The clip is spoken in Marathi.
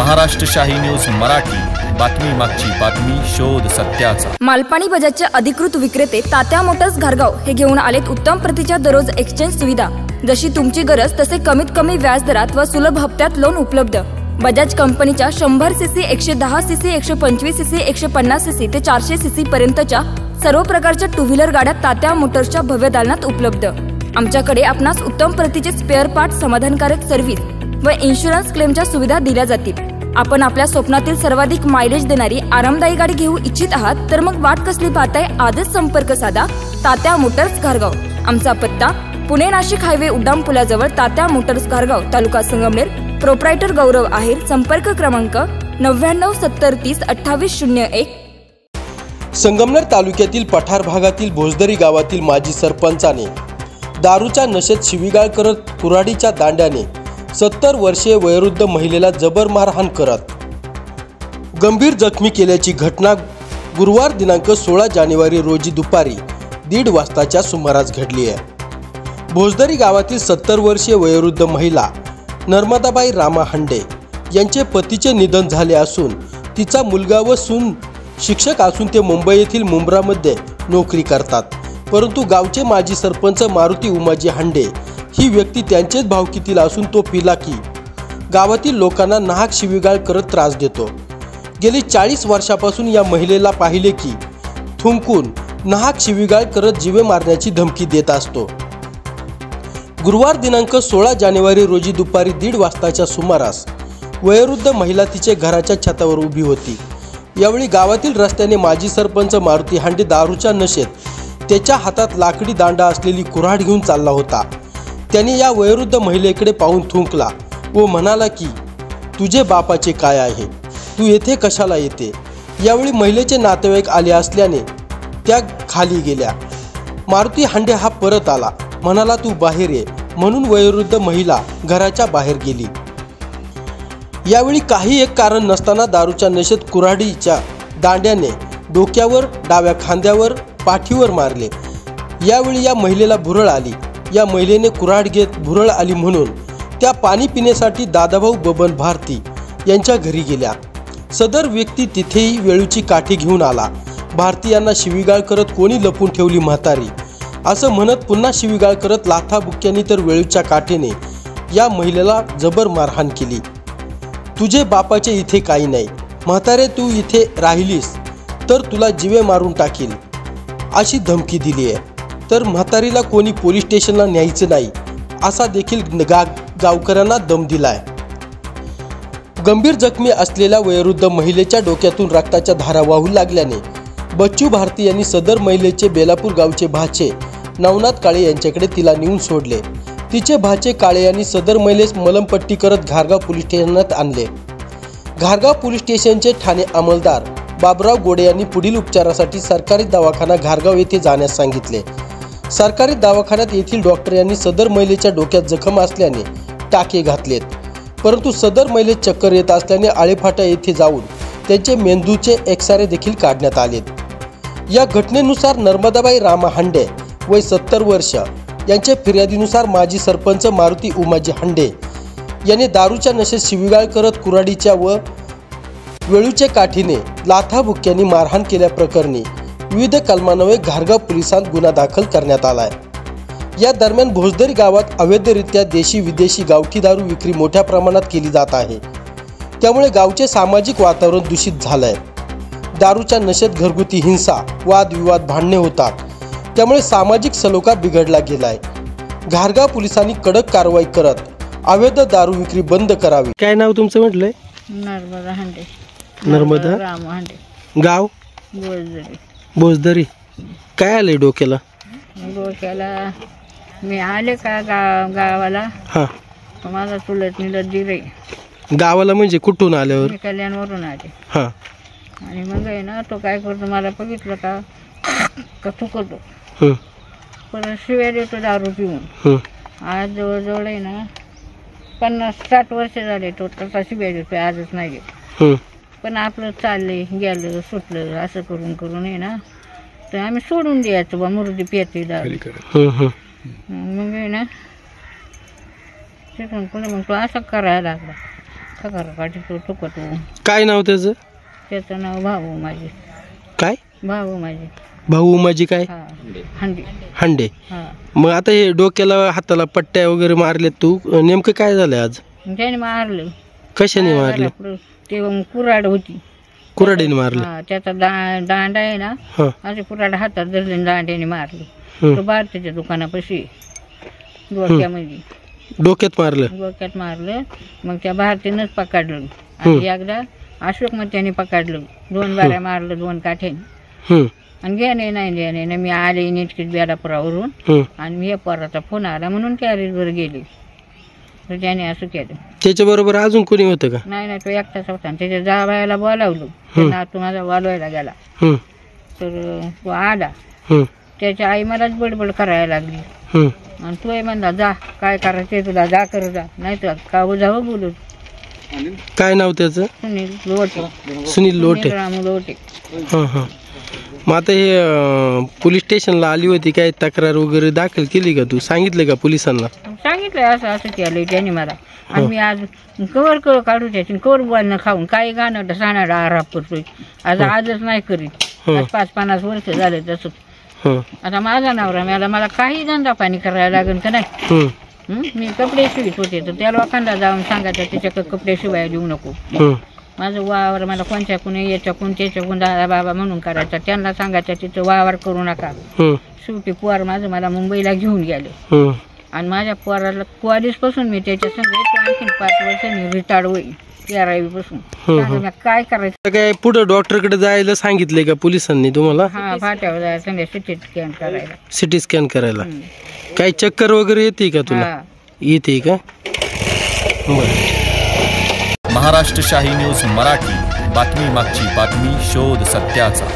महाराष्ट्र शाही न्यूज मराठी, बातमी मागची बातमी, शोध सत्याचा। मालपाणी बजाजचे अधिकृत विक्रेते तात्या मोटर्स घारगाव हे घेऊन आलेत उत्तम प्रतीच्या दररोज एक्सचेंज सुविधा। जशी तुमची गरज तसे कमीत कमी व्याज दरात व सुलभ हप्त्यात लोन उपलब्ध। बजाज कंपनीच्या 100 सीसी, 110 सीसी, 125 सीसी, 150 सीसी ते 400 सीसी पर्यंतच्या सर्व प्रकारच्या टू व्हीलर गाड्या तात्या मोटर्सच्या भव्य दालनात उपलब्ध। आमच्याकडे आपणास उत्तम प्रतीचे स्पेअर पार्ट, समाधानकारक सर्व्हिस व इन्शुरन्स क्लेमच्या सुविधा दिल्या जातील। आपण आपल्या स्वप्नातील सर्वाधिक मायलेज देणारी आरामदायी गाडी घेऊ इच्छित आहात तर मग वाट कसली पाहताय? आजच संपर्क साधा तात्या मोटर्स घारगाव। आमचा पत्ता पुणे नाशिक हायवे उड्डाण पुलाजवळ, तात्या मोटर्स घारगाव, तालुका संगमनेर। प्रोप्रायटर गौरव आहेर। संपर्क क्रमांक 99 70 30 28 01। संगमनेर तालुक्यातील पठार भागातील भोजदरी गावातील माजी सरपंचाने दारूच्या नशेत शिवीगाळ करत कुऱ्हाडीच्या दांड्याने 70 वर्षीय वयोवृद्ध महिलेला जबर मारहाण करत गंभीर जखमी केल्याची घटना गुरुवार दिनांक 16 जानेवारी रोजी दुपारी 1:30 वाजताच्या सुमारास घडली आहे। भोजदरी गावातील 70 वर्षीय वयोवृद्ध महिला नर्मदाबाई रामा हांडे यांचे पतीचे निधन झाले असून तिचा मुलगा व सून शिक्षक असून ते मुंबई येथील मुंब्रामध्ये नोकरी करतात। परंतु गावचे माजी सरपंच मारुती उमाजी हांडे ही व्यक्ती त्यांचेच भावकीतील असून तो पिला की गावातील लोकांना नाहक शिवीगाळ करत त्रास देतो। गेली 40 वर्षापासून या महिलेला पाहिले की थुंकून नाहक शिवीगाळ करत जीवे मारण्याची धमकी देत असतो। गुरुवार दिनांक 16 जानेवारी रोजी दुपारी 1:30 वाजताच्या सुमारास वयोवृद्ध महिला तिचे घराच्या छतावर उभी होती। यावेळी गावातील रस्त्याने माजी सरपंच मारुती हांडे दारूच्या नशेत त्याच्या हातात लाकडी दांडा असलेली कुऱ्हाड घेऊन चालला होता। त्याने या वयोवृद्ध महिलेकडे पाहून थुंकला व म्हणाला की तुझे बापाचे काय आहे, तू येथे कशाला येते? यावेळी महिलेचे नातेवाईक आले असल्याने त्या खाली गेल्या। मारुती हांडे हा परत आला, म्हणाला तू बाहेर ये, म्हणून वयोवृद्ध महिला घराच्या बाहेर गेली। यावेळी काही एक कारण नसताना दारूच्या नशेत कुऱ्हाडीच्या दांड्याने डोक्यावर, डाव्या खांद्यावर, पाठीवर मारले। यावेळी या महिलेला भुरळ आली। या महिलेने कुऱ्हाड घेत भुरळ आली म्हणून त्या पाणी पिण्यासाठी दादाभाऊ बबन भारती यांच्या घरी गेल्या। सदर व्यक्ती तिथेही वेळूची काठी घेऊन आला। भारती यांना शिवीगाळ करत कोणी लपून ठेवली म्हातारी असं म्हणत पुन्हा शिवीगाळ करत लाथाबुक्क्यांनी तर वेळूच्या काठीने या महिलेला जबर मारहाण केली। तुझे बापाचे इथे काही नाही, म्हातारे तू इथे राहिलीस तर तुला जीवे मारून टाकील अशी धमकी दिली आहे। तर म्हातारीला कोणी पोलीस स्टेशनला न्यायचं नाही असा देखील गावकऱ्यांना दम दिलाय। गंभीर जखमी असलेल्या वयोवृद्ध महिलेच्या डोक्यातून रक्ताच्या धारा वाहू लागल्याने बच्चू भारती यांनी सदर महिलेचे बेलापूर गावचे भाचे नवनाथ काळे यांच्याकडे तिला नेऊन सोडले। तिचे भाचे काळे यांनी सदर महिलेस मलमपट्टी करत घारगाव पोलीस स्टेशनात आणले। घारगाव पोलीस स्टेशनचे ठाणे अंमलदार बाबुराव गोडे यांनी पुढील उपचारासाठी सरकारी दवाखाना घारगाव येथे जाण्यास सांगितले। सरकारी दवाखान्यात येथील डॉक्टर यांनी सदर महिलेच्या डोक्यात जखम असल्याने टाके घातलेत, परंतु सदर महिलेस चक्कर येत असल्याने आळेफाटा येथे जाऊन त्यांचे मेंदूचे एक्सरे देखील काढण्यात आलेत। या घटनेनुसार नर्मदाबाई रामा हांडे वय 70 वर्ष यांच्या फिर्यादीनुसार माजी सरपंच मारुती उमाजी हांडे यांनी दारूच्या नशेत शिवीगाळ करत कुऱ्हाडीच्या व वेळूच्या काठीने लाथाबुक्क्यांनी मारहाण केल्याप्रकरणी विविध कलमान्वये घारगाव पोलिसांत गुन्हा दाखल करण्यात आलाय। या दरम्यान भोजदरी गावात अवैधरित्या देशी विदेशी गावठी दारू विक्री मोठ्या प्रमाणात केली जात आहे। त्यामुळे गावचे सामाजिक वातावरण दूषित झालंय। दारूच्या नशेत घरगुती हिंसा, वादविवाद, भांडणे होतात, त्यामुळे सामाजिक सलोखा बिघडला गेलाय। घारगाव पोलिसांनी कडक कारवाई करत अवैध दारू विक्री बंद करावी। काय नाव तुमचं म्हटलंय? नर्मदा हांडे। नर्मदा रामा हांडे। गाव? भोजदरी। भोजदरी। काय आलंय डोक्याला? डोक्याला मी आले का गावाला, माझा चुलत निलत दिले। गावाला म्हणजे कुठून आल्यावर? मी कल्याणवरून आले। आणि मग आहे ना, तो काय करतो, मला बघितलं का थुकतो, परत शिव्या देतो दारू पिऊन। आज जवळजवळ आहे ना 50-60 वर्ष झाले तो तसा शिव्या देतो, आजच नाही देत। पण आपलं चाललंय, गेलं सुटलं असं करून करून आहे ना, तर आम्ही सोडून द्यायचं बा, मुरुदी पियाची दारू। मग आहे ना तिथून पुढे मग तो असं करायला लागला। खकार काढतो टुकतो. काय नाव त्याचं? त्याचं नाव भाऊ माझे. काय भाऊ माझे. भाऊ माझी काय? हा हंडी. हांडे. हा मग आता हे डोक्याला हाताला पट्ट्या वगैरे मारल्यात, तू नेमकं काय झालंय आज? त्याने मारलं. कशाने मारलं? ते कुऱ्हाड होती. कुऱ्हाडीने मारलं? हा त्याचा दांडा आहे ना, हा असे कुऱ्हाड हातात धरले दांड्याने मारलं. तो भारतीच्या दुकानापाशी डोक्यामध्ये. डोक्यात मारलं? डोक्यात मारलं. मग त्या भारतीनंच पकडलं. आणि एकदा अशोक मग त्याने पकडलं. 2 बाऱ्या मारलं 2 काठ्याने. आणि घेणे नाही मी आले नेटकीच बेलापुरावरून आणि मी पोराचा फोन आला म्हणून कॅरेजवर गेले. तर त्याने असं केलं. त्याच्याबरोबर अजून कोणी होतं का? नाही तो एकटाच होता. आणि त्याच्या जावयाला बोलावलं. त्यांना तू माझा वालवायला गेला. तर तो आला. त्याची आई मलाच बडबड करायला लागली. आणि तोही म्हणला जा काय करायचं तुला जा कर जा, नाही तर का जावं बोलू. काय नाव त्याचं? सुनील लोटे. सुनील लोटे. रामू लोटे. मग आता हे पोलीस स्टेशनला आली होती, काय तक्रार वगैरे दाखल केली का? तू सांगितलं का पोलिसांना? सांगितलंय असं असं केलं त्याने मला. आणि मी आज कवर काढू त्याची कवर बोलणं खाऊन काही गाणं साणाडा आराप करतोय. आजच नाही करीत. 5-50 वर्ष झाले तसंच. आता माझा नवरा मिळाला, मला काही धंदा पाणी करायला लागेल का नाही. मी कपडे शिवित होते तर त्या लोकांना जाऊन सांगायचं त्याच्याकडे कपडे शिवायला देऊ नको. माझं वावर मला कोणत्याकून याच्याकून त्याच्याकून दादा बाबा म्हणून करायचा. त्यांना सांगायचं तिथं वावर करू नका. शेवटी पोर माझं मला मुंबईला घेऊन गेले. आणि माझ्या पोराला कॉलेजपासून मी त्याच्या संग आणखीन 5 वर्षांनी रिटायर्ड होईल 11वी पासून. काय करायचं? काय पुढे डॉक्टरकडे जायला सांगितलंय का पोलिसांनी तुम्हाला? हा फाट्यावर जायचं सिटी स्कॅन करायला. सिटी स्कॅन करायला. काही चक्कर वगैरे येते का तुला? येते का? महाराष्ट्र शाही न्यूज मराठी, बातमी मागची बातमी, शोध सत्याचा.